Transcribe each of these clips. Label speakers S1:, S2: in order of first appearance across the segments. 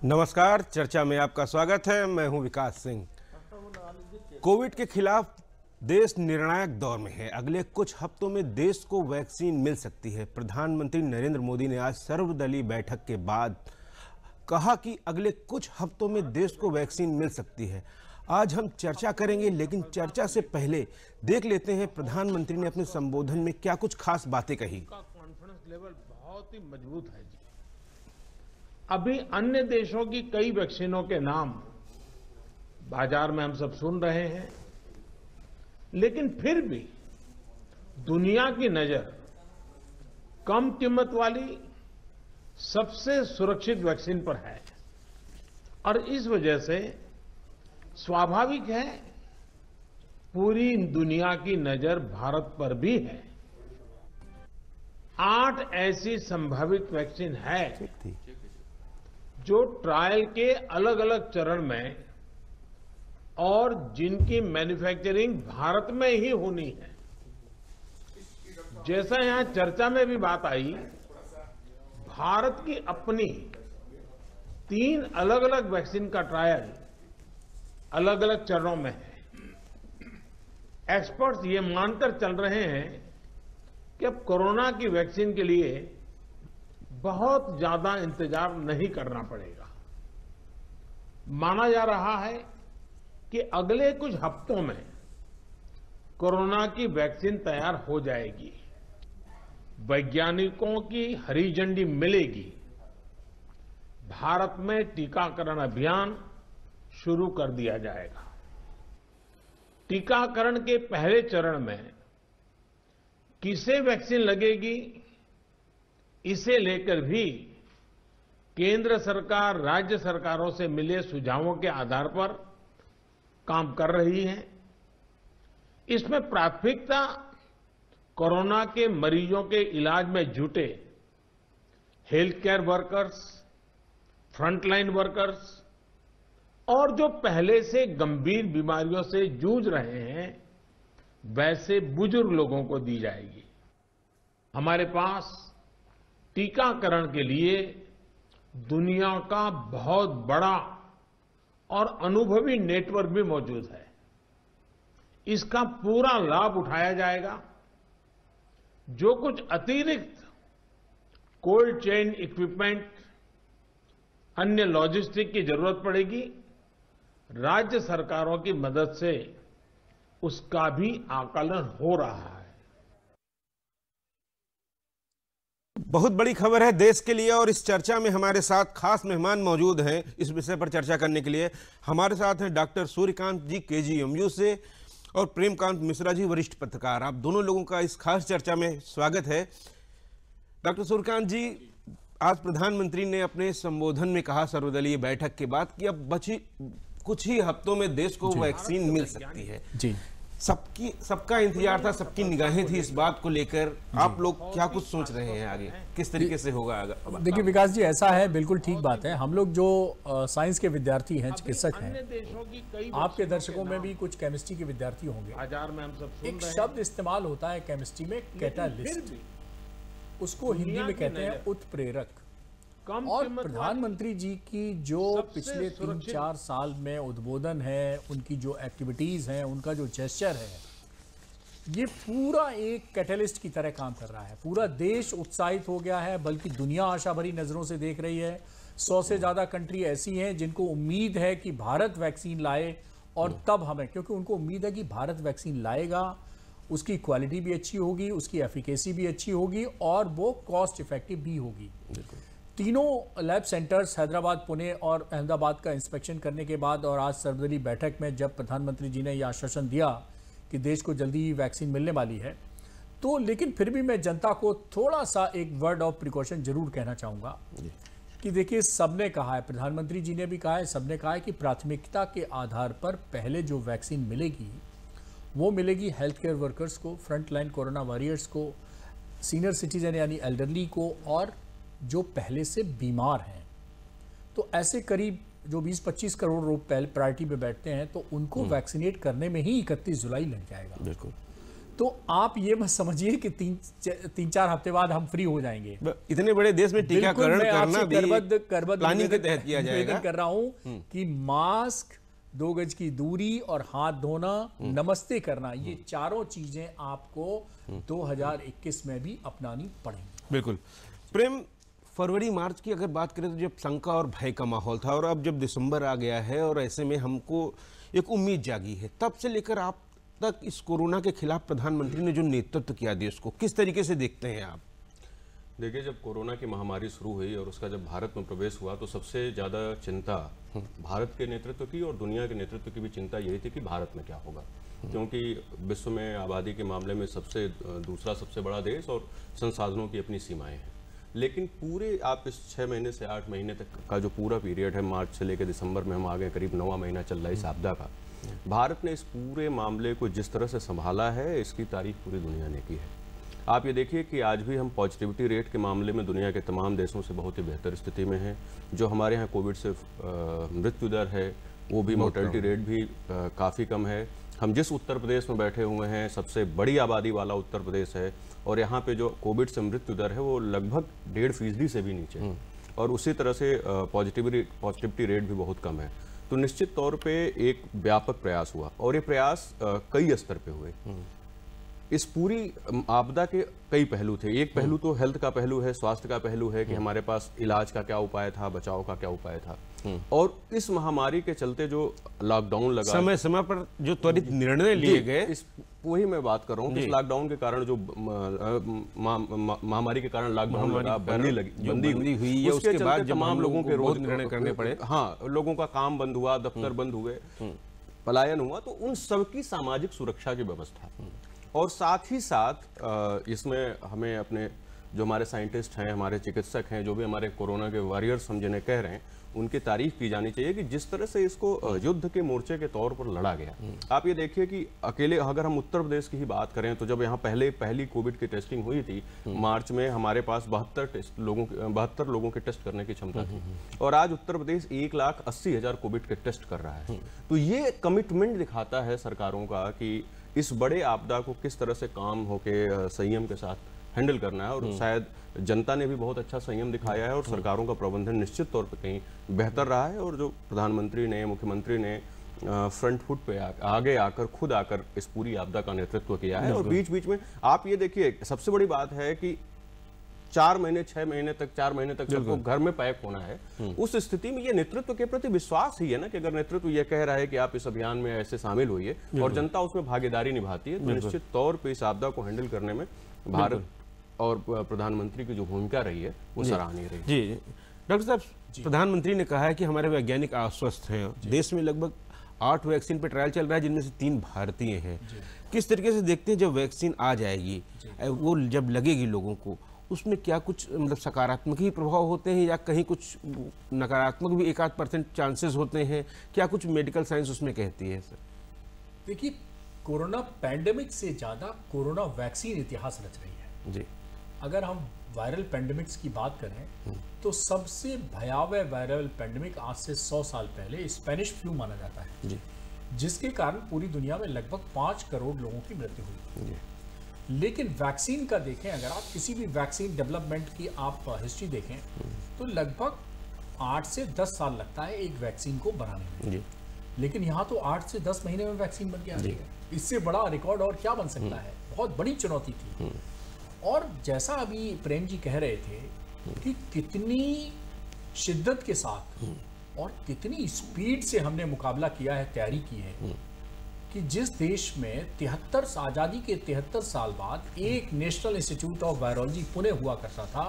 S1: नमस्कार, चर्चा में आपका स्वागत है। मैं हूं विकास सिंह। कोविड के खिलाफ देश निर्णायक दौर में है। अगले कुछ हफ्तों में देश को वैक्सीन मिल सकती है। प्रधानमंत्री नरेंद्र मोदी ने आज सर्वदलीय बैठक के बाद कहा कि अगले कुछ हफ्तों में देश को वैक्सीन मिल सकती है। आज हम चर्चा करेंगे, लेकिन चर्चा से पहले देख लेते हैं प्रधानमंत्री ने अपने संबोधन में क्या कुछ खास बातें कही।
S2: कॉन्फिडेंस लेवल बहुत ही मजबूत है जी। अभी अन्य देशों की कई वैक्सीनों के नाम बाजार में हम सब सुन रहे हैं, लेकिन फिर भी दुनिया की नजर कम कीमत वाली सबसे सुरक्षित वैक्सीन पर है और इस वजह से स्वाभाविक है पूरी दुनिया की नजर भारत पर भी है। 8 ऐसी संभावित वैक्सीन है जो ट्रायल के अलग अलग चरण में और जिनकी मैन्युफैक्चरिंग भारत में ही होनी है। जैसा यहां चर्चा में भी बात आई, भारत की अपनी 3 अलग अलग वैक्सीन का ट्रायल अलग अलग चरणों में है। एक्सपर्ट्स ये मानकर चल रहे हैं कि अब कोरोना की वैक्सीन के लिए बहुत ज्यादा इंतजार नहीं करना पड़ेगा। माना जा रहा है कि अगले कुछ हफ्तों में कोरोना की वैक्सीन तैयार हो जाएगी, वैज्ञानिकों की हरी झंडी मिलेगी, भारत में टीकाकरण अभियान शुरू कर दिया जाएगा। टीकाकरण के पहले चरण में किसे वैक्सीन लगेगी, इसे लेकर भी केंद्र सरकार राज्य सरकारों से मिले सुझावों के आधार पर काम कर रही है। इसमें प्राथमिकता कोरोना के मरीजों के इलाज में जुटे health care workers, frontline workers और जो पहले से गंभीर बीमारियों से जूझ रहे हैं वैसे बुजुर्ग लोगों को दी जाएगी। हमारे पास टीकाकरण के लिए दुनिया का बहुत बड़ा और अनुभवी नेटवर्क भी मौजूद है। इसका पूरा लाभ उठाया जाएगा। जो कुछ अतिरिक्त कोल्ड चेन इक्विपमेंट, अन्य लॉजिस्टिक की जरूरत पड़ेगी, राज्य सरकारों की मदद से उसका भी आकलन हो रहा है।
S1: बहुत बड़ी खबर है देश के लिए और इस चर्चा में हमारे साथ खास मेहमान मौजूद हैं। इस विषय पर चर्चा करने के लिए हमारे साथ हैं डॉक्टर सूर्यकांत जी केजीएमयू से और प्रेमकांत मिश्रा जी वरिष्ठ पत्रकार। आप दोनों लोगों का इस खास चर्चा में स्वागत है। डॉक्टर सूर्यकांत जी, आज प्रधानमंत्री ने अपने संबोधन में कहा सर्वदलीय बैठक के बाद कि अब बची कुछ ही हफ्तों में देश को वैक्सीन मिल सकती है जी। सबका इंतजार था, सबकी निगाहें थी इस बात को लेकर। आप लोग क्या कुछ सोच रहे हैं आगे, किस तरीके से होगा आगे?
S3: देखिए विकास जी, ऐसा है, बिल्कुल ठीक बात है। हम लोग जो साइंस के विद्यार्थी हैं, चिकित्सक हैं, आपके दर्शकों में भी कुछ केमिस्ट्री के विद्यार्थी होंगे। एक शब्द इस्तेमाल होता है केमिस्ट्री में, कैटालिस्ट। उसको हिंदी में कहते हैं उत्प्रेरक। और प्रधानमंत्री जी की जो पिछले 3-4 साल में उद्बोधन है, उनकी जो एक्टिविटीज हैं, उनका जो जेस्चर है, ये पूरा एक कैटलिस्ट की तरह काम कर रहा है। पूरा देश उत्साहित हो गया है, बल्कि दुनिया आशा भरी नजरों से देख रही है। 100 से ज्यादा कंट्री ऐसी हैं जिनको उम्मीद है कि भारत वैक्सीन लाए और तब हमें, क्योंकि उनको उम्मीद है कि भारत वैक्सीन लाएगा, उसकी क्वालिटी भी अच्छी होगी, उसकी एफिकेसी भी अच्छी होगी और वो कॉस्ट इफेक्टिव भी होगी। तीनों लैब सेंटर्स हैदराबाद, पुणे और अहमदाबाद का इंस्पेक्शन करने के बाद और आज सर्वदलीय बैठक में जब प्रधानमंत्री जी ने यह आश्वासन दिया कि देश को जल्दी ही वैक्सीन मिलने वाली है, तो लेकिन फिर भी मैं जनता को थोड़ा सा एक वर्ड ऑफ प्रिकॉशन जरूर कहना चाहूँगा कि देखिए, सबने कहा है, प्रधानमंत्री जी ने भी कहा है, सबने कहा है कि प्राथमिकता के आधार पर पहले जो वैक्सीन मिलेगी वो मिलेगी हेल्थ केयर वर्कर्स को, फ्रंट लाइन कोरोना वॉरियर्स को, सीनियर सिटीजन यानी एल्डरली को और जो पहले से बीमार हैं। तो ऐसे करीब जो 20-25 करोड़ लोग पहले प्रायोरिटी पे बैठते हैं, तो उनको वैक्सीनेट करने में ही 31 जुलाई लग जाएगा।
S1: बिल्कुल।
S3: तो आप ये मत समझिए कि तीन चार हफ्ते बाद हम फ्री हो जाएंगे।
S1: इतने बड़े देश में टीकाकरण करना भी प्लानिंग के तहत किया जाएगा।
S3: कर रहा हूं कि मास्क, 2 गज की दूरी और हाथ धोना, नमस्ते करना, ये चारों चीजें आपको 2021 में भी अपनानी पड़ेंगी।
S1: बिल्कुल। प्रेम, फरवरी मार्च की अगर बात करें तो जब शंका और भय का माहौल था, और अब जब दिसंबर आ गया है और ऐसे में हमको एक उम्मीद जागी है, तब से लेकर आप तक इस कोरोना के खिलाफ प्रधानमंत्री ने जो नेतृत्व किया देश को, किस तरीके से देखते हैं आप?
S4: देखिए, जब कोरोना की महामारी शुरू हुई और उसका जब भारत में प्रवेश हुआ तो सबसे ज़्यादा चिंता भारत के नेतृत्व की और दुनिया के नेतृत्व की भी चिंता यही थी कि भारत में क्या होगा, क्योंकि विश्व में आबादी के मामले में दूसरा सबसे बड़ा देश और संसाधनों की अपनी सीमाएं हैं। लेकिन पूरे आप इस 6 महीने से 8 महीने तक का जो पूरा पीरियड है, मार्च से लेकर दिसंबर में हम आ गए, करीब 9वां महीना चल रहा है इस आपदा का, भारत ने इस पूरे मामले को जिस तरह से संभाला है, इसकी तारीफ पूरी दुनिया ने की है। आप ये देखिए कि आज भी हम पॉजिटिविटी रेट के मामले में दुनिया के तमाम देशों से बहुत ही बेहतर स्थिति में हैं। जो हमारे यहाँ कोविड से मृत्यु दर है वो भी, मोर्टेलिटी रेट भी काफ़ी कम है। हम जिस उत्तर प्रदेश में बैठे हुए हैं, सबसे बड़ी आबादी वाला उत्तर प्रदेश है, और यहाँ पे जो कोविड से मृत्यु दर है वो लगभग 1.5% से भी नीचे है, और उसी तरह से पॉजिटिविटी रेट भी बहुत कम है। तो निश्चित तौर पे एक व्यापक प्रयास हुआ, और ये प्रयास कई स्तर पे हुए। इस पूरी आपदा के कई पहलू थे। एक पहलू तो हेल्थ का पहलू है, स्वास्थ्य का पहलू है कि हमारे पास इलाज का क्या उपाय था, बचाव का क्या उपाय था, और इस महामारी के चलते जो लॉकडाउन लगा,
S1: समय समय पर जो त्वरित निर्णय लिए गए,
S4: इस वही मैं बात कर रहा हूँ कि इस लॉकडाउन के कारण जो महामारी के कारण लॉकडाउन लगा, बंदी हुई,
S1: उसके बाद तमाम लोगों के रोज निर्णय करने पड़े,
S4: हाँ, लोगों का काम बंद हुआ, दफ्तर बंद हुए, पलायन हुआ, तो उन सबकी सामाजिक सुरक्षा की व्यवस्था, और साथ ही साथ इसमें हमें अपने जो हमारे साइंटिस्ट हैं, हमारे चिकित्सक हैं, जो भी हमारे कोरोना के वॉरियर्स हम जिन्हें कह रहे हैं, उनकी तारीफ की जानी चाहिए कि जिस तरह से इसको युद्ध के मोर्चे के तौर पर लड़ा गया। आप ये देखिए कि अकेले अगर हम उत्तर प्रदेश की ही बात करें तो जब यहाँ पहली कोविड की टेस्टिंग हुई थी मार्च में, हमारे पास 72 लोगों के टेस्ट करने की क्षमता थी, और आज उत्तर प्रदेश 1,80,000 कोविड के टेस्ट कर रहा है। तो ये कमिटमेंट दिखाता है सरकारों का कि इस बड़े आपदा को किस तरह से काम होके संयम के साथ हैंडल करना है, और शायद जनता ने भी बहुत अच्छा संयम दिखाया है, और सरकारों का प्रबंधन निश्चित तौर पर कहीं बेहतर रहा है, और जो प्रधानमंत्री ने, मुख्यमंत्री ने फ्रंट फुट पे आगे आकर खुद आकर इस पूरी आपदा का नेतृत्व किया है। और बीच बीच में आप ये देखिए, सबसे बड़ी बात है कि 6 महीने तक सबको घर में पैक होना है। उस स्थिति में ये नेतृत्व के प्रति विश्वास ही है ना, कि अगर नेतृत्व ये कह रहा है कि आप इस अभियान में ऐसे शामिल होइए और जनता उसमें भागीदारी निभाती है, तो निश्चित तौर पे इस आपदा को हैंडल करने में भारत और प्रधानमंत्री की जो भूमिका रही है वो सराहनीय रही।
S1: जी डॉक्टर साहब, प्रधानमंत्री ने कहा है कि हमारे वैज्ञानिक आश्वस्त हैं। देश में लगभग 8 वैक्सीन पे ट्रायल चल रहा है, जिनमें से 3 भारतीय हैं। किस तरीके से देखते हैं जब वैक्सीन आ जाएगी, वो जब लगेगी लोगों को, उसमें क्या कुछ मतलब सकारात्मक ही प्रभाव होते हैं या कहीं कुछ नकारात्मक भी 1-8% चांसेस होते हैं? क्या कुछ मेडिकल साइंस उसमें कहती है सर?
S3: देखिए, कोरोना पैंडेमिक से ज़्यादा कोरोना वैक्सीन इतिहास रच रही है
S1: जी।
S3: अगर हम वायरल पैंडेमिक्स की बात करें तो सबसे भयावह वायरल पैंडेमिक आज से 100 साल पहले स्पेनिश फ्लू माना जाता है
S1: जी,
S3: जिसके कारण पूरी दुनिया में लगभग 5 करोड़ लोगों की मृत्यु हुई जी। लेकिन वैक्सीन का देखें, अगर आप किसी भी वैक्सीन डेवलपमेंट की आप हिस्ट्री देखें तो लगभग 8 से 10 साल लगता है एक वैक्सीन को बनाने में जी। लेकिन यहाँ तो 8 से 10 महीने में वैक्सीन बन के आ रही है। इससे बड़ा रिकॉर्ड और क्या बन सकता है? बहुत बड़ी चुनौती थी। और जैसा अभी प्रेम जी कह रहे थे कि कितनी शिद्दत के साथ और कितनी स्पीड से हमने मुकाबला किया है, तैयारी की है, कि जिस देश में 73 आज़ादी के 73 साल बाद एक national institute of virology Pune हुआ करता था,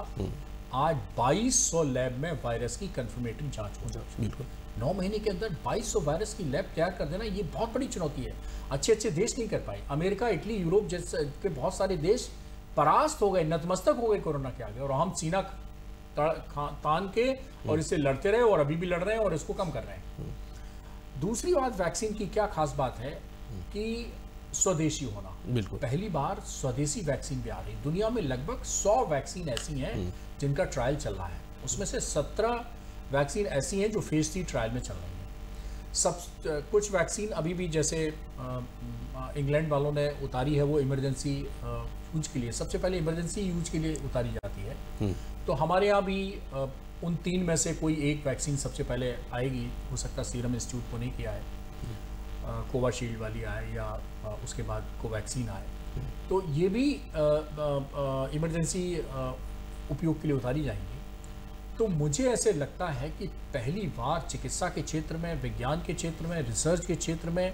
S3: आज 2200 लैब में वायरस की कंफर्मेटरी जांच हो जाती है। 9 महीने के अंदर 2200 वायरस की लैब तैयार कर देना, ये बहुत बड़ी चुनौती है। अच्छे देश नहीं कर पाए। अमेरिका, इटली, यूरोप जैसे के बहुत सारे देश परास्त हो गए, नतमस्तक हो गए कोरोना के आगे, और हम सीना तान के और इससे लड़ते रहे, और अभी भी लड़ रहे हैं और इसको कम कर रहे हैं। दूसरी बात, वैक्सीन की क्या खास बात है कि स्वदेशी होना।
S1: बिल्कुल,
S3: पहली बार स्वदेशी वैक्सीन भी आ रही। दुनिया में लगभग 100 वैक्सीन ऐसी हैं जिनका ट्रायल चल रहा है, उसमें से 17 वैक्सीन ऐसी हैं जो फेज 3 ट्रायल में चल रही हैं। सब कुछ वैक्सीन अभी भी जैसे इंग्लैंड वालों ने उतारी है, वो इमरजेंसी यूज के लिए, सबसे पहले इमरजेंसी यूज के लिए उतारी जाती है। तो हमारे यहाँ भी उन 3 में से कोई एक वैक्सीन सबसे पहले आएगी। हो सकता है सीरम इंस्टीट्यूट को नहीं किया है, कोवाशील्ड वाली आए या उसके बाद कोवैक्सीन आए, तो ये भी इमरजेंसी उपयोग के लिए उतारी जाएंगी। तो मुझे ऐसे लगता है कि पहली बार चिकित्सा के क्षेत्र में, विज्ञान के क्षेत्र में, रिसर्च के क्षेत्र में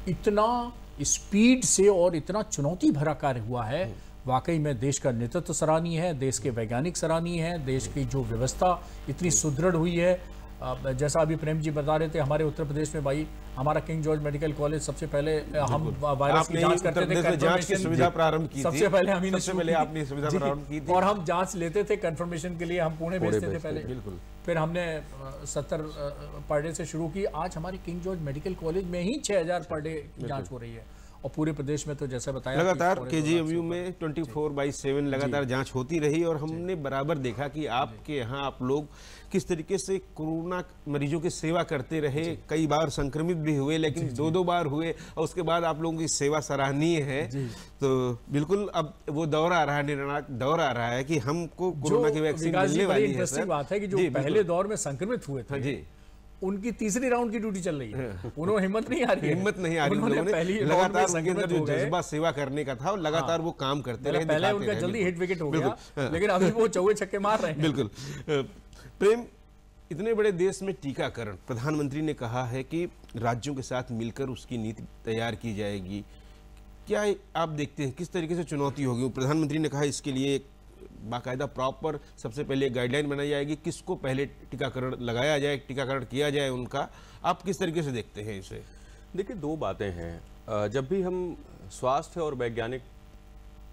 S3: इतना स्पीड से और इतना चुनौती भरा कार्य हुआ है। वाकई में देश का नेतृत्व सराहनीय है, देश के वैज्ञानिक सराहनीय है, देश की जो व्यवस्था इतनी सुदृढ़ हुई है। जैसा अभी प्रेम जी बता रहे थे, हमारे उत्तर प्रदेश में भाई हमारा किंग जॉर्ज मेडिकल कॉलेज सबसे पहले हम वायरस की जांच करते थे,
S1: जांच की सुविधा प्रारंभ की
S3: सबसे पहले हम
S1: आपने सुविधा प्रारंभ की थी,
S3: और हम जांच लेते थे कंफर्मेशन के लिए, हम पुणे भेजते थे पहले।
S4: बिल्कुल।
S3: फिर हमने 70 पर डे से शुरू की। आज हमारे किंग जॉर्ज मेडिकल कॉलेज में ही 6000 पर डे की जांच हो रही है, और पूरे प्रदेश में तो जैसे बताया
S1: लगातार KGMU में 24/7 लगातार जांच होती रही। और हमने बराबर देखा कि आपके यहाँ आप लोग किस तरीके से कोरोना मरीजों की सेवा करते रहे। कई बार संक्रमित भी हुए, लेकिन 2-2 बार हुए, और उसके बाद आप लोगों की सेवा सराहनीय है। तो बिल्कुल अब वो दौर आ रहा है, निर्णायक दौर आ रहा है कि हमको कोरोना की वैक्सीन मिलने वाली है।
S3: सर, बात है कि जो पहले दौर में संक्रमित हुए थे जी, उनकी तीसरी राउंड की ड्यूटी चल रही है, उन्होंने हिम्मत नहीं आ रही है,
S1: लगातार उनके अंदर जो जज्बा सेवा करने का था, लगातार वो काम करते रहे।
S3: पहले उनका जल्दी हिट विकेट हो गया, लेकिन अभी वो चौके छक्के मार रहे हैं।
S1: बिल्कुल। प्रेम, इतने बड़े देश में टीकाकरण, प्रधानमंत्री ने कहा है कि राज्यों के साथ मिलकर उसकी नीति तैयार की जाएगी। क्या आप देखते हैं किस तरीके से चुनौती होगी? प्रधानमंत्री ने कहा इसके लिए बाकायदा प्रॉपर सबसे पहले गाइडलाइन बनाई जाएगी, किसको पहले टीकाकरण लगाया जाए, टीकाकरण किया जाए उनका। आप किस तरीके से देखते हैं इसे?
S4: देखिए, 2 बातें हैं। जब भी हम स्वास्थ्य और वैज्ञानिक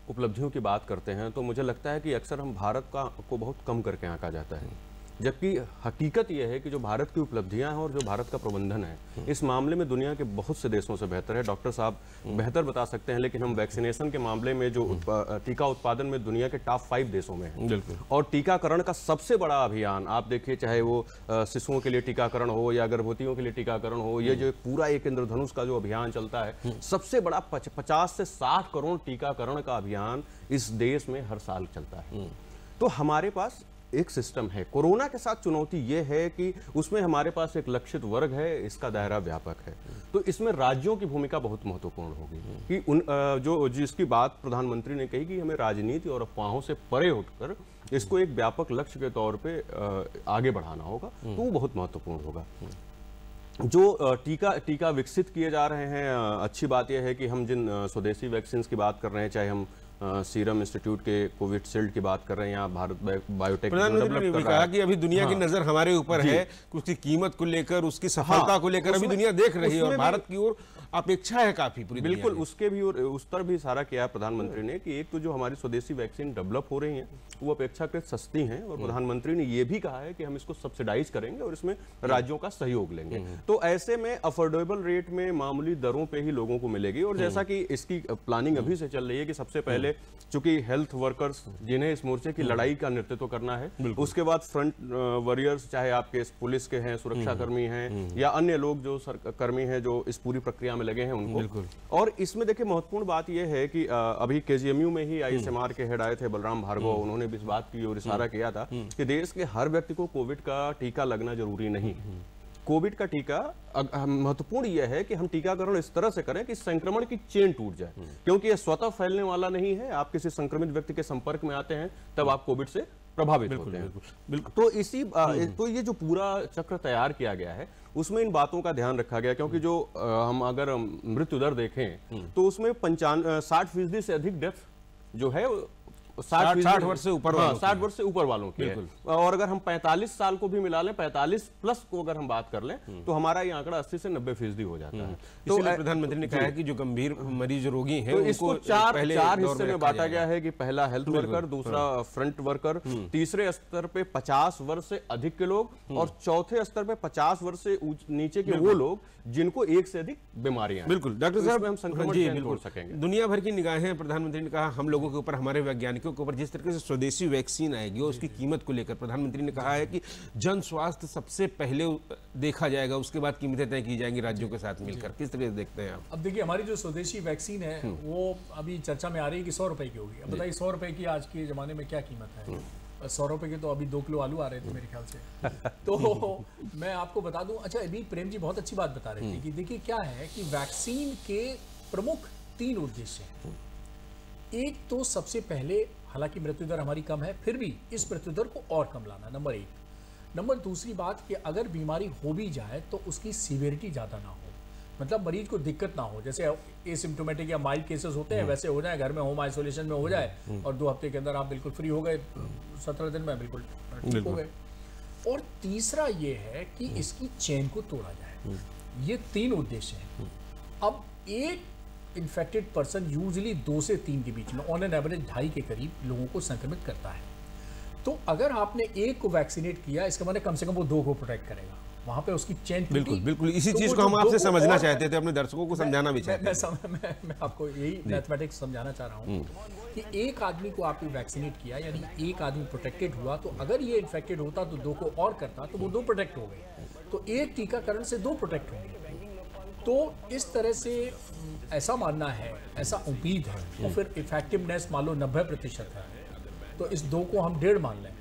S4: उपलब्धियों की बात करते हैं तो मुझे लगता है कि अक्सर हम भारत को बहुत कम करके आंका जाता है, जबकि हकीकत यह है कि जो भारत की उपलब्धियां हैं और जो भारत का प्रबंधन है, इस मामले में दुनिया के बहुत से देशों से बेहतर है। डॉक्टर साहब बेहतर बता सकते हैं, लेकिन हम वैक्सीनेशन के मामले में जो टीका उत्पादन में दुनिया के टॉप 5 देशों में हैं। और टीकाकरण का सबसे बड़ा अभियान आप देखिए, चाहे वो शिशुओं के लिए टीकाकरण हो या गर्भवतियों के लिए टीकाकरण हो, ये जो पूरा एक इंद्रधनुष का जो अभियान चलता है, सबसे बड़ा 50 से 60 करोड़ टीकाकरण का अभियान इस देश में हर साल चलता है। तो हमारे पास एक सिस्टम है। कोरोना के साथ चुनौती यह है कि उसमें हमारे पास एक लक्षित वर्ग है, इसका दायरा व्यापक है। तो इसमें राज्यों की भूमिका बहुत महत्वपूर्ण होगी कि जिसकी बात प्रधानमंत्री ने कही कि हमें राजनीति और अफवाहों से परे उठकर इसको एक व्यापक लक्ष्य के तौर पे आगे बढ़ाना होगा, तो वो बहुत महत्वपूर्ण होगा। जो टीका विकसित किए जा रहे हैं, अच्छी बात यह है कि हम जिन स्वदेशी वैक्सीन की बात कर रहे हैं, चाहे हम सीरम इंस्टीट्यूट के कोविशील्ड की बात कर रहे हैं, यहाँ भारत बायोटेक
S1: प्रधानमंत्री ने कहा कि अभी दुनिया की नजर हमारे ऊपर है, उसकी कीमत को लेकर, उसकी सफलता को लेकर अभी दुनिया देख रही है, और भारत की ओर अपेक्षा है काफी पूरी।
S4: बिल्कुल, उसके भी और उस पर भी इशारा किया प्रधानमंत्री ने कि एक तो जो हमारी स्वदेशी वैक्सीन डेवलप हो रही हैं वो अपेक्षाकृत सस्ती हैं, और प्रधानमंत्री ने ये भी कहा है कि हम इसको सब्सिडाइज करेंगे और इसमें राज्यों का सहयोग लेंगे। तो ऐसे में अफोर्डेबल रेट में मामूली दरों पे ही लोगों को मिलेगी। और जैसा कि इसकी प्लानिंग अभी से चल रही है कि सबसे पहले चूंकि हेल्थ वर्कर्स जिन्हें इस मोर्चे की लड़ाई का नेतृत्व करना है, उसके बाद फ्रंट वॉरियर्स, चाहे आपके पुलिस के हैं, सुरक्षा कर्मी हैं, या अन्य लोग जो कर्मी हैं जो इस पूरी प्रक्रिया में लगे हैं, उनको। और इसमें देखिए महत्वपूर्ण बात यह है कि अभी KGMU में ही ICMR के हेड आए थे बलराम भार्गव, उन्होंने भी इस बात की ओर इशारा किया था कि देश के हर व्यक्ति को कोविड का टीका लगना जरूरी नहीं है। कोविड का टीका महत्वपूर्ण यह है कि हम टीकाकरण इस तरह से करें कि संक्रमण की चेन टूट जाए, क्योंकि यह स्वतः फैलने वाला नहीं है। आप किसी संक्रमित व्यक्ति के संपर्क में आते हैं तब आप कोविड से प्रभावित होते हैं। बिल्कुल। तो ये जो पूरा चक्र तैयार किया गया है उसमें इन बातों का ध्यान रखा गया, क्योंकि जो हम अगर मृत्यु दर देखें तो उसमें 60% से अधिक डेथ जो है
S1: 60 वर्ष से ऊपर वालों
S4: 60 वर्ष से ऊपर वालों की है। और अगर हम 45 साल को भी मिला लें, 45 प्लस को अगर हम बात कर लें, तो हमारा ये आंकड़ा 80 से 90% हो जाता है।
S1: तो प्रधानमंत्री ने कहा है कि जो गंभीर मरीज रोगी हैं,
S4: तो इसको चार हिस्से में बांटा गया है कि पहला हेल्थ वर्कर, दूसरा फ्रंट वर्कर, तीसरे स्तर पे 50 वर्ष से अधिक के लोग, और चौथे स्तर पे 50 वर्ष से नीचे के वो लोग जिनको एक से अधिक बीमारियां हैं।
S1: बिल्कुल डॉक्टर साहब,
S4: हम संक्रमण छोड़ सकेंगे।
S1: दुनिया भर की निगाहें, प्रधानमंत्री ने कहा हम लोगों के ऊपर हमारे वैज्ञानिक लड़कियों के ऊपर जिस तरीके से स्वदेशी वैक्सीन आएगी और उसकी कीमत को लेकर प्रधानमंत्री ने कहा है कि जन स्वास्थ्य सबसे पहले देखा जाएगा, उसके बाद कीमतें तय की जाएंगी राज्यों के साथ मिलकर। किस तरह से देखते हैं आप?
S3: अब देखिए, हमारी जो स्वदेशी वैक्सीन है वो अभी चर्चा में आ रही है कि 100 रुपए की होगी। अब बताइए 100 रुपए की आज के ज़माने में क्या कीमत है? 100 रुपए के तो अभी 2 किलो आलू आ रहे थे मेरे ख्याल से। तो मैं आपको बता दूं, अच्छा अभी प्रेम जी बहुत अच्छी बात बता रहे थे कि देखिए क्या है कि वैक्सीन के प्रमुख 3 उद्देश्य हैं। एक तो सबसे पहले, हालांकि मृत्यु दर हमारी कम है, फिर भी इस मृत्यु दर को और कम लाना, नंबर 1। नंबर दूसरी बात कि अगर बीमारी हो भी जाए तो उसकी सीवियरिटी ज़्यादा ना हो, मतलब मरीज को दिक्कत ना हो। जैसे एसिम्प्टोमेटिक या माइल्ड केसेस होते हैं वैसे हो जाए, घर में होम आइसोलेशन में हो जाए और 2 हफ्ते के अंदर आप बिल्कुल फ्री हो गए, 17 दिन में बिल्कुल ठीक हो गए। और तीसरा ये है कि इसकी चेन को तोड़ा जाए। ये 3 उद्देश्य हैं। अब एक इन्फेक्टेड पर्सन यूजुअली 2 से 3 के बीच में ऑन एन एवरेज 2.5 के करीब लोगों को संक्रमित करता है। तो अगर आपने एक को वैक्सीनेट किया, इसका मतलब कम से कम वो 2 को प्रोटेक्ट करेगा। वहां पे उसकी चेन
S1: बिल्कुल बिल्कुल इसी चीज को हम आपसे समझना चाहते थे, अपने दर्शकों को समझाना भी चाहते थे।
S3: मैं आपको यही मैथमेटिक्स समझाना चाह रहा हूँ कि एक आदमी को आपने वैक्सीनेट किया, यानी एक आदमी प्रोटेक्टेड हुआ, तो अगर ये इन्फेक्टेड होता तो 2 को और करता तो वो 2 प्रोटेक्ट हो गए। तो एक टीकाकरण से 2 प्रोटेक्ट होंगे। तो इस तरह से ऐसा मानना है, ऐसा उम्मीद है, और फिर इफेक्टिवनेस मान लो 90% है, तो इस 2 को हम 1.5 मान लें,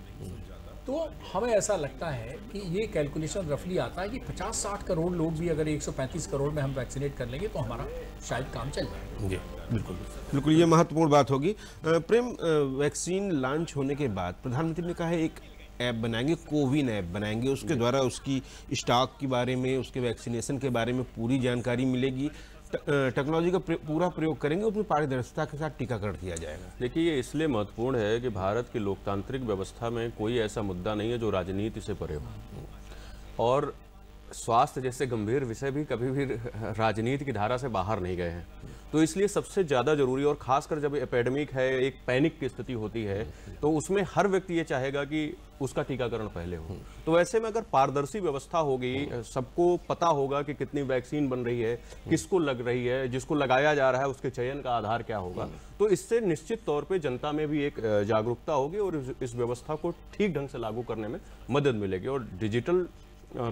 S3: तो हमें ऐसा लगता है कि ये कैलकुलेशन रफली आता है कि 50-60 करोड़ लोग भी अगर 135 करोड़ में हम वैक्सीनेट कर लेंगे तो हमारा शायद काम चल जाएगा।
S1: जी बिल्कुल बिल्कुल, ये महत्वपूर्ण बात होगी। प्रेम, वैक्सीन लॉन्च होने के बाद प्रधानमंत्री ने कहा है एक ऐप बनाएंगे, कोविन ऐप बनाएंगे, उसके द्वारा उसकी स्टॉक के बारे में, उसके वैक्सीनेशन के बारे में पूरी जानकारी मिलेगी। टेक्नोलॉजी का पूरा प्रयोग करेंगे, उसमें पारदर्शिता के साथ टीकाकरण किया जाएगा।
S4: देखिए, ये इसलिए महत्वपूर्ण है कि भारत की लोकतांत्रिक व्यवस्था में कोई ऐसा मुद्दा नहीं है जो राजनीति से परे हो, और स्वास्थ्य जैसे गंभीर विषय भी कभी भी राजनीति की धारा से बाहर नहीं गए हैं। तो इसलिए सबसे ज़्यादा जरूरी, और खासकर जब एपिडेमिक है, एक पैनिक की स्थिति होती है, तो उसमें हर व्यक्ति ये चाहेगा कि उसका टीकाकरण पहले हो। तो वैसे में अगर पारदर्शी व्यवस्था होगी, सबको पता होगा कि कितनी वैक्सीन बन रही है, किसको लग रही है, जिसको लगाया जा रहा है उसके चयन का आधार क्या होगा, तो इससे निश्चित तौर पे जनता में भी एक जागरूकता होगी और इस व्यवस्था को ठीक ढंग से लागू करने में मदद मिलेगी। और डिजिटल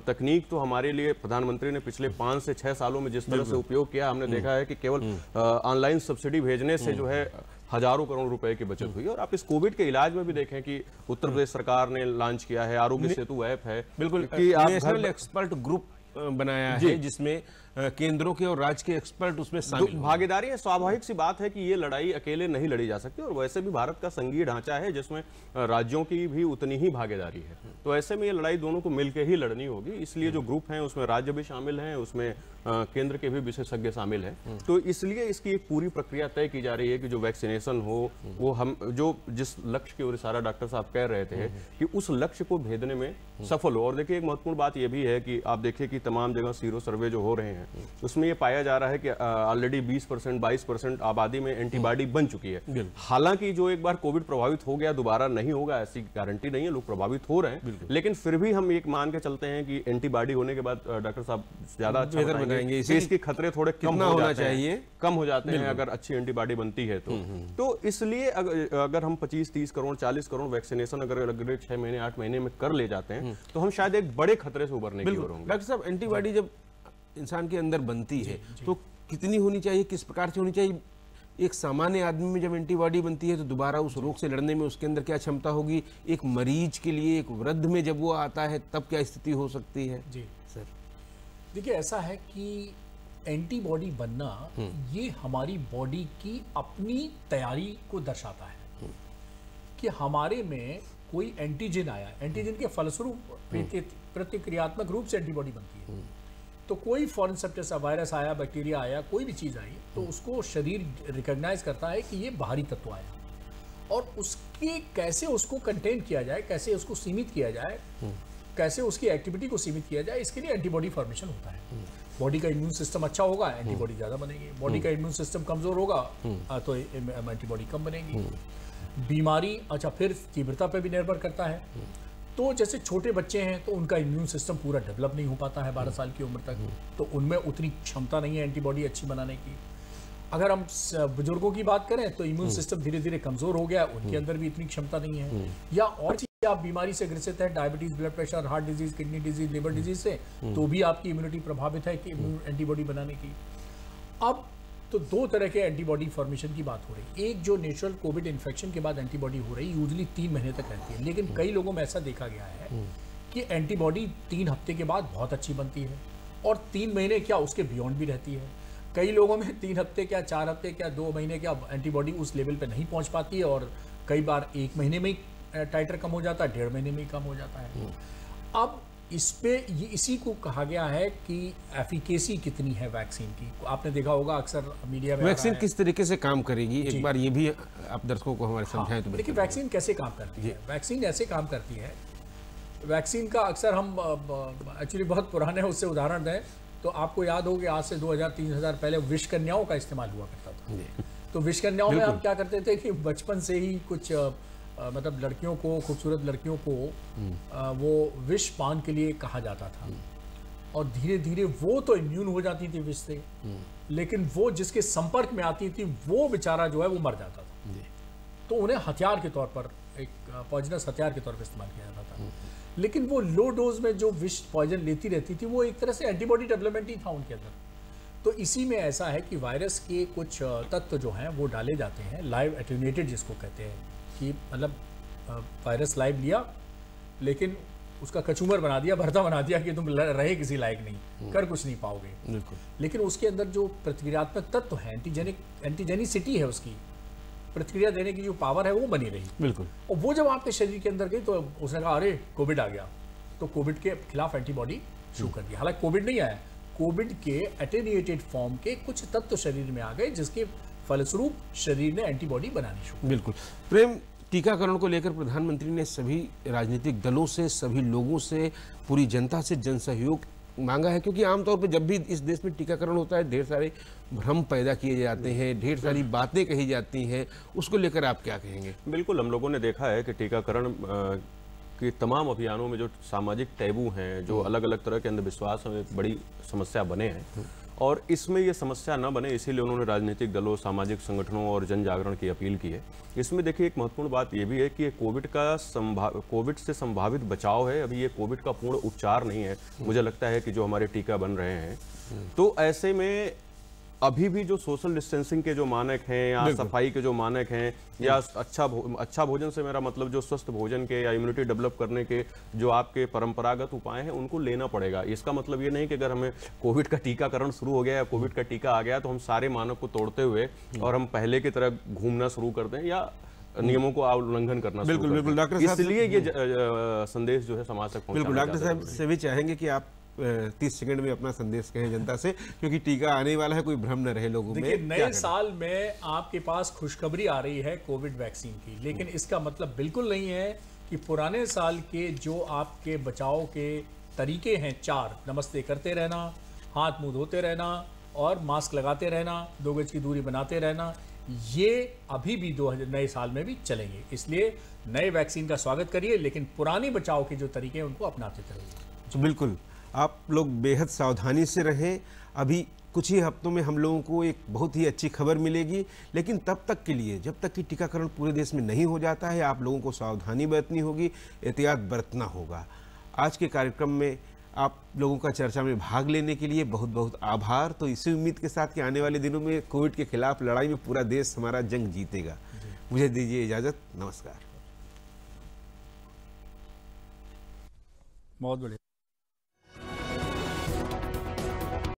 S4: तकनीक तो हमारे लिए प्रधानमंत्री ने पिछले 5 से 6 सालों में जिस तरह से उपयोग किया, हमने देखा है कि केवल ऑनलाइन सब्सिडी भेजने से जो है हजारों करोड़ रुपए की बचत हुई। और आप इस कोविड के इलाज में भी देखें कि उत्तर प्रदेश सरकार ने लॉन्च किया है, आरोग्य सेतु ऐप है,
S1: बिल्कुल, कि नेशनल एक्सपर्ट ग्रुप बनाया है जिसमें केंद्रों के और राज्य के एक्सपर्ट उसमें शामिल
S4: भागीदारी है। स्वाभाविक सी बात है कि ये लड़ाई अकेले नहीं लड़ी जा सकती, और वैसे भी भारत का संघीय ढांचा है जिसमें राज्यों की भी उतनी ही भागीदारी है। तो ऐसे में ये लड़ाई दोनों को मिलकर ही लड़नी होगी। इसलिए जो ग्रुप हैं उसमें राज्य भी शामिल हैं, उसमें केंद्र के भी विशेषज्ञ शामिल हैं। तो इसलिए इसकी एक पूरी प्रक्रिया तय की जा रही है कि जो वैक्सीनेशन हो वो हम जो जिस लक्ष्य की ओर इशारा डॉक्टर साहब कह रहे थे कि उस लक्ष्य को भेदने में सफल हो। और देखिए, एक महत्वपूर्ण बात यह भी है कि आप देखिए कि तमाम जगह सीरो सर्वे जो हो रहे हैं उसमें यह पाया जा रहा है कि ऑलरेडी 20% 22% आबादी में एंटीबॉडी बन चुकी है। हालांकि जो एक बार कोविड प्रभावित हो गया दोबारा नहीं होगा ऐसी गारंटी नहीं है, लोग प्रभावित हो रहे हैं, लेकिन फिर भी हम एक मान के चलते हैं कि एंटीबॉडी होने के बाद बताकर साहब ज्यादा अच्छा बताएंगे, इसके खतरे थोड़े कम होना चाहिए, कम हो जाते हैं अगर अच्छी एंटीबॉडी बनती है तो इसलिए अगर हम 25-30 करोड़ 40 करोड़ वैक्सीनेशन अगर अगले 6 महीने 8 महीने में कर ले जाते हैं तो हम शायद एक बड़े खतरे से उबरने की ओर होंगे।
S1: डॉक्टर साहब, एंटीबॉडी जब इंसान के अंदर बनती है तो कितनी होनी चाहिए, किस प्रकार से होनी चाहिए? एक सामान्य आदमी में जब एंटीबॉडी बनती है तो दोबारा उस रोग से लड़ने में उसके अंदर क्या क्षमता होगी? एक मरीज के लिए, एक वृद्ध में जब वो आता है तब क्या स्थिति हो सकती है?
S3: जी सर, देखिए ऐसा है कि एंटीबॉडी बनना ये हमारी बॉडी की अपनी तैयारी को दर्शाता है कि हमारे में कोई एंटीजन आया, एंटीजन के फलस्वरूप प्रतिक्रियात्मक रूप से एंटीबॉडी बनती है। तो कोई फॉरेन सब जैसा वायरस आया, बैक्टीरिया आया, कोई भी चीज़ आई तो उसको शरीर रिकॉग्नाइज करता है कि ये बाहरी तत्व आया, और उसके कैसे उसको कंटेन किया जाए, कैसे उसको सीमित किया जाए, कैसे उसकी एक्टिविटी को सीमित किया जाए, इसके लिए एंटीबॉडी फॉर्मेशन होता है। बॉडी का इम्यून सिस्टम अच्छा होगा, एंटीबॉडी ज़्यादा बनेगी। बॉडी का इम्यून सिस्टम कमज़ोर होगा तो एंटीबॉडी कम बनेगी। बीमारी अच्छा फिर तीव्रता पे भी निर्भर करता है। तो जैसे छोटे बच्चे हैं तो उनका इम्यून सिस्टम पूरा डेवलप नहीं हो पाता है 12 साल की उम्र तक, तो उनमें उतनी क्षमता नहीं है एंटीबॉडी अच्छी बनाने की। अगर हम बुजुर्गों की बात करें तो इम्यून सिस्टम धीरे धीरे कमजोर हो गया, उनके अंदर भी इतनी क्षमता नहीं है। या और चीज आप बीमारी से ग्रसित है, diabetes, blood pressure, heart disease, kidney disease, liver disease से, तो भी आपकी इम्यूनिटी प्रभावित है कि एंटीबॉडी बनाने की। अब तो दो तरह के एंटीबॉडी फॉर्मेशन की बात हो रही है। एक जो नेचुरल कोविड इन्फेक्शन के बाद एंटीबॉडी हो रही है, यूजुअली 3 महीने तक रहती है, लेकिन कई लोगों में ऐसा देखा गया है कि एंटीबॉडी 3 हफ्ते के बाद बहुत अच्छी बनती है और 3 महीने क्या उसके बियॉन्ड भी रहती है। कई लोगों में 3 हफ्ते क्या, 4 हफ्ते क्या, 2 महीने क्या एंटीबॉडी उस लेवल पे नहीं पहुंच पाती है और कई बार 1 महीने में ही टाइटर कम हो जाता है, 1.5 महीने में ही कम हो जाता है। अब इस पे इसी को कहा गया है कि एफिकेसी कितनी है वैक्सीन की। आपने देखा होगा अक्सर मीडिया में
S1: वैक्सीन किस तरीके से काम करेगी, एक बार ये भी आप दर्शकों को हमारे समझाएं। तो
S3: देखिए वैक्सीन कैसे काम करती है। वैक्सीन ऐसे काम करती है, वैक्सीन का अक्सर हम एक्चुअली बहुत पुराने उससे उदाहरण दें तो आपको याद हो कि आज से 2000-3000 पहले विषकन्याओं का इस्तेमाल हुआ करता था। तो विषकन्याओं में हम क्या करते थे कि बचपन से ही कुछ मतलब लड़कियों को, खूबसूरत लड़कियों को वो विष पान के लिए कहा जाता था और धीरे धीरे वो तो इम्यून हो जाती थी विष से, लेकिन वो जिसके संपर्क में आती थी वो बेचारा जो है वो मर जाता था। तो उन्हें हथियार के तौर पर, एक पॉइजनस हथियार के तौर पर इस्तेमाल किया जाता था। लेकिन वो लो डोज में जो विष पॉइजन लेती रहती थी वो एक तरह से एंटीबॉडी डेवलपमेंट ही था उनके अंदर। तो इसी में ऐसा है कि वायरस के कुछ तत्व जो हैं वो डाले जाते हैं, लाइव एटेन्यूएटेड जिसको कहते हैं, कि मतलब वायरस लाइव लिया लेकिन उसका कचूमर बना दिया, भरता बना दिया कि तुम रहे किसी लायक नहीं, कर कुछ नहीं पाओगे। लेकिन उसके अंदर जो प्रतिक्रियात्मक तत्व है, एंटीजेनिसिटी है, उसकी प्रतिक्रिया देने की जो पावर है वो बनी रही।
S1: बिल्कुल।
S3: और वो जब आपके शरीर के अंदर गई तो उसने कहा अरे कोविड आ गया, तो कोविड के खिलाफ एंटीबॉडी शुरू कर दिया। हालांकि कोविड नहीं आया, कोविड के एटेन्यूएटेड फॉर्म के कुछ तत्व शरीर में आ गए जिसके फलस्वरूप शरीर ने एंटीबॉडी बनानी शुरू।
S1: बिल्कुल। प्रेम, टीकाकरण को लेकर प्रधानमंत्री ने सभी राजनीतिक दलों से, सभी लोगों से, पूरी जनता से जन सहयोग मांगा है, क्योंकि आमतौर पर जब भी इस देश में टीकाकरण होता है ढेर सारे भ्रम पैदा किए जाते हैं, ढेर सारी बातें कही जाती हैं। उसको लेकर आप क्या कहेंगे?
S4: बिल्कुल, हम लोगों ने देखा है कि टीकाकरण के तमाम अभियानों में जो सामाजिक टैबू हैं, जो अलग अलग तरह के अंधविश्वास में एक बड़ी समस्या बने हैं, और इसमें ये समस्या न बने इसीलिए उन्होंने राजनीतिक दलों, सामाजिक संगठनों और जन जागरण की अपील की है। इसमें देखिए एक महत्वपूर्ण बात ये भी है कि ये कोविड से संभावित बचाव है, अभी ये कोविड का पूर्ण उपचार नहीं है। मुझे लगता है कि जो हमारे टीका बन रहे हैं, तो ऐसे में अभी भी जो सोशल डिस्टेंसिंग के जो मानक हैं या सफाई के जो मानक हैं या अच्छा भोजन से मेरा मतलब जो स्वस्थ भोजन के या इम्यूनिटी डेवलप करने के जो आपके परंपरागत उपाय हैं उनको लेना पड़ेगा। इसका मतलब ये नहीं कि अगर हमें कोविड का टीकाकरण शुरू हो गया या कोविड का टीका आ गया तो हम सारे मानक को तोड़ते हुए और हम पहले की तरह घूमना शुरू कर दें या नियमों को उल्लंघन करना।
S1: बिल्कुल बिल्कुल डॉक्टर साहब,
S4: इसलिए ये संदेश जो है समाज तक पहुंचाना।
S1: बिल्कुल डॉक्टर साहब से भी चाहेंगे कि आप 30 सेकंड में अपना संदेश कहें जनता से, क्योंकि टीका आने वाला है, कोई भ्रम न रहे लोगों में।
S3: देखिए नए साल में आपके पास खुशखबरी आ रही है कोविड वैक्सीन की, लेकिन इसका मतलब बिल्कुल नहीं है कि पुराने साल के जो आपके बचाव के तरीके हैं 4, नमस्ते करते रहना, हाथ मुंह धोते रहना और मास्क लगाते रहना, 2 गज की दूरी बनाते रहना, ये अभी भी नए साल में भी चलेंगे। इसलिए नए वैक्सीन का स्वागत करिए, लेकिन पुरानी बचाव के जो तरीके हैं उनको अपनाते रहिए।
S1: तो बिल्कुल आप लोग बेहद सावधानी से रहें। अभी कुछ ही हफ्तों में हम लोगों को एक बहुत ही अच्छी खबर मिलेगी, लेकिन तब तक के लिए, जब तक कि टीकाकरण पूरे देश में नहीं हो जाता है, आप लोगों को सावधानी बरतनी होगी, एहतियात बरतना होगा। आज के कार्यक्रम में आप लोगों का चर्चा में भाग लेने के लिए बहुत बहुत आभार। तो इसी उम्मीद के साथ कि आने वाले दिनों में कोविड के खिलाफ लड़ाई में पूरा देश हमारा जंग जीतेगा। मुझे दीजिए इजाज़त, नमस्कार।
S3: बहुत बढ़िया।